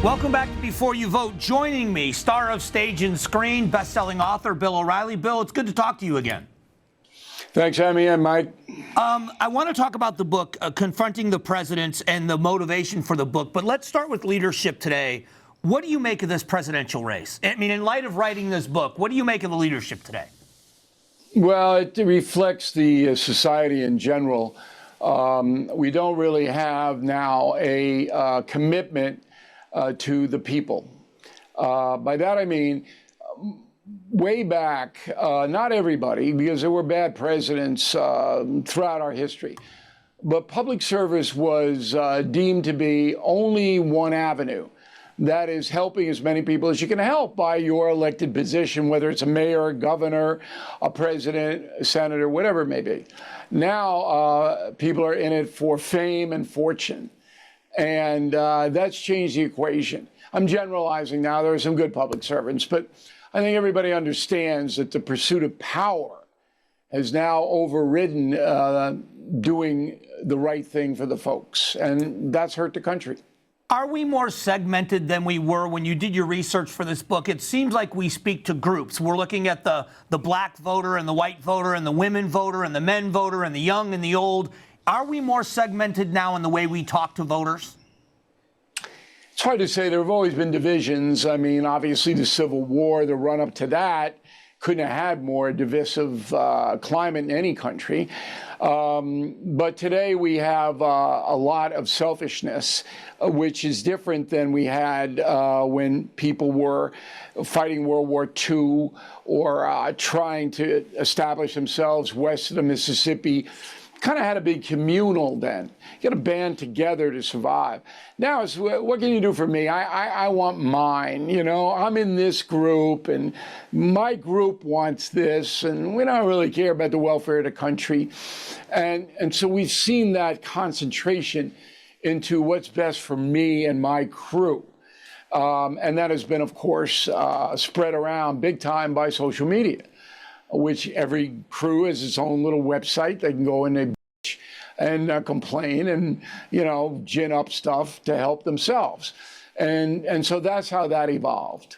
Welcome back to Before You Vote. Joining me, star of stage and screen, best-selling author Bill O'Reilly. Bill, it's good to talk to you again. Thanks, Emmy and Mike. I want to talk about the book, Confronting the Presidents, and the motivation for the book. But let's start with leadership today. What do you make of this presidential race? I mean, in light of writing this book, what do you make of the leadership today? Well, it reflects the society in general. We don't really have now a commitment to the people. By that I mean, way back, not everybody, because there were bad presidents throughout our history, but public service was deemed to be only one avenue. That is helping as many people as you can help by your elected position, whether it's a mayor, a governor, a president, a senator, whatever it may be. Now, people are in it for fame and fortune. And that's changed the equation. I'm generalizing now. There are some good public servants, but I think everybody understands that the pursuit of power has now overridden doing the right thing for the folks, and that's hurt the country. Are we more segmented than we were when you did your research for this book? It seems like we speak to groups. We're looking at the black voter and the white voter and the women voter and the men voter and the young and the old. Are we more segmented now in the way we talk to voters? It's hard to say. There have always been divisions. I mean, obviously the Civil War, the run-up to that, couldn't have had more divisive climate in any country. But today we have a lot of selfishness, which is different than we had when people were fighting World War II or trying to establish themselves west of the Mississippi. Kind of had to be communal then. You got to band together to survive. Now, it's, what can you do for me? I want mine. You know, I'm in this group, and my group wants this, and we don't really care about the welfare of the country. And so we've seen that concentration into what's best for me and my crew. And that has been, of course, spread around big time by social media, which every crew has its own little website. They can go in and complain and, you know, gin up stuff to help themselves. And so that's how that evolved.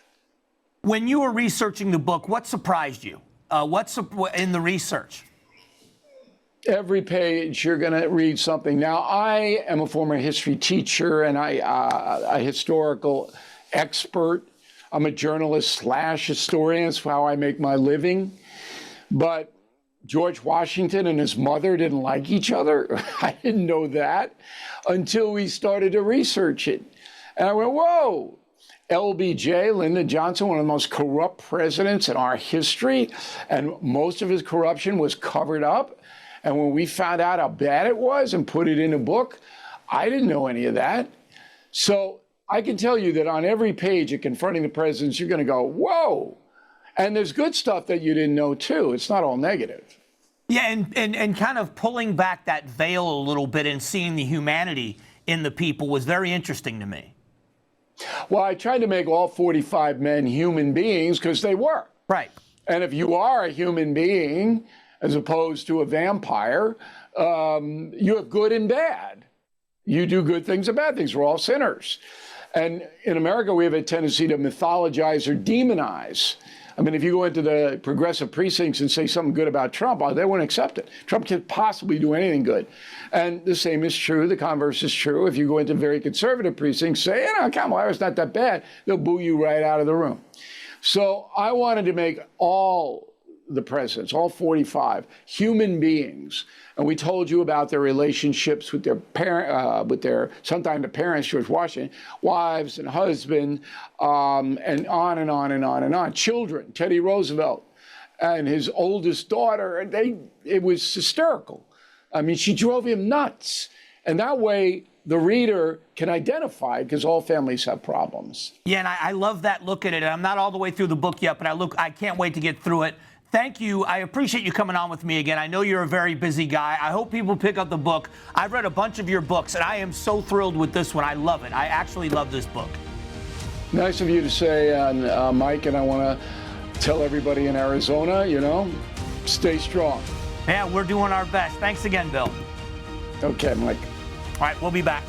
When you were researching the book, what surprised you? What's in the research? Every page you're going to read something. Now, I am a former history teacher and a historical expert. I'm a journalist / historian. That's how I make my living. But George Washington and his mother didn't like each other. I didn't know that until we started to research it. And I went, whoa, LBJ, Lyndon Johnson, one of the most corrupt presidents in our history, and most of his corruption was covered up. And when we found out how bad it was and put it in a book, I didn't know any of that. So I can tell you that on every page of Confronting the Presidents, you're going to go, whoa. And there's good stuff that you didn't know, too. It's not all negative. Yeah, and kind of pulling back that veil a little bit and seeing the humanity in the people was very interesting to me. Well, I tried to make all 45 men human beings because they were. Right. And if you are a human being, as opposed to a vampire, you have good and bad. You do good things and bad things. We're all sinners. And in America, we have a tendency to mythologize or demonize. I mean, if you go into the progressive precincts and say something good about Trump, they won't accept it. Trump can't possibly do anything good. And the same is true. The converse is true. If you go into very conservative precincts, say, you know, Kamala Harris not that bad, they'll boo you right out of the room. So I wanted to make all the presidents, all 45, human beings. And we told you about their relationships with their parents, sometimes the parents, George Washington, wives and husband, and on and on and on and on. Children, Teddy Roosevelt and his oldest daughter, it was hysterical. I mean, she drove him nuts. And that way, the reader can identify, because all families have problems. Yeah, and I love that look at it. I'm not all the way through the book yet, but I can't wait to get through it. Thank you. I appreciate you coming on with me again. I know you're a very busy guy. I hope people pick up the book. I've read a bunch of your books, and I am so thrilled with this one. I love it. I actually love this book. Nice of you to say, Mike, and I want to tell everybody in Arizona, you know, stay strong. Yeah, we're doing our best. Thanks again, Bill. Okay, Mike. All right, we'll be back.